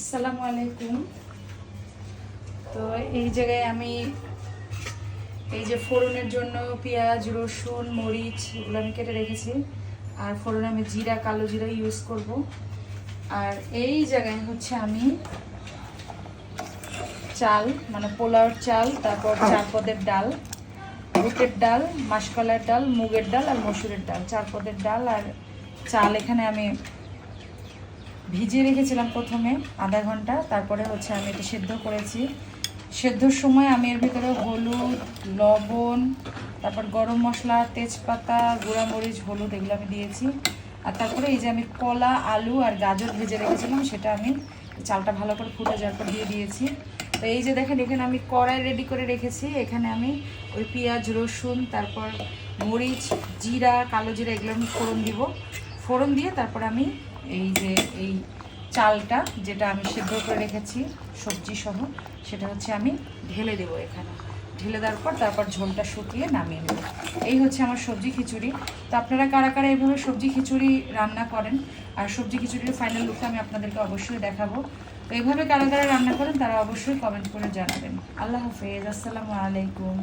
আসসালামু আলাইকুম। তো এই জায়গায় আমি এই যে ফোড়নের জন্য পেঁয়াজ, রসুন, মরিচ এগুলো আমি কেটে রেখেছি। আর ফোড়নে আমি জিরা, কালো জিরা ইউজ করব। আর এই জায়গায় হচ্ছে আমি চাল, মানে পোলাওর চাল, তারপর 4 পদের ডাল, বুটের ডাল, মাসকলাইয়ের ডাল, মুগের ডাল আর মসুরের ডাল, 4 পদের ডাল আর চাল এখানে আমি ভিজিয়ে রেখেছিলাম প্রথমে আধা ঘন্টা। তারপরে হচ্ছে আমি এটা সেদ্ধ করেছি। সেদ্ধর সময় আমি এর ভিতরে হলুদ, লবণ, তারপর গরম মশলা, তেজপাতা, গুঁড়ামরিচ, হলুদ এগুলো আমি দিয়েছি। আর তারপরে এই যে আমি কলা, আলু আর গাজর ভেজে রেখেছিলাম সেটা আমি চালটা ভালো করে ফুটে যাওয়ার পর দিয়ে দিয়েছি। তো এই যে দেখেন এখানে আমি কড়াই রেডি করে রেখেছি। এখানে আমি ওই পেঁয়াজ, রসুন, তারপর মরিচ, জিরা, কালো জিরা এগুলো আমি ফোড়ন দিব। ফোড়ন দিয়ে তারপর আমি এই যে এই চালটা যেটা আমি সেদ্ধ করে রেখেছি সবজি সহ, সেটা হচ্ছে আমি ঢেলে দেবো এখানে। ঢেলে দেওয়ার পর তারপর ঝোলটা শুকিয়ে নামিয়ে নেব। এই হচ্ছে আমার সবজি খিচুড়ি। তো আপনারা কারা কারা এইভাবে সবজি খিচুড়ি রান্না করেন, আর সবজি খিচুড়ির ফাইনাল লুকটা আমি আপনাদেরকে অবশ্যই দেখাবো। তো এইভাবে কারা কারা রান্না করেন তারা অবশ্যই কমেন্ট করে জানাবেন। আল্লাহ হাফেজ, আসসালামু আলাইকুম।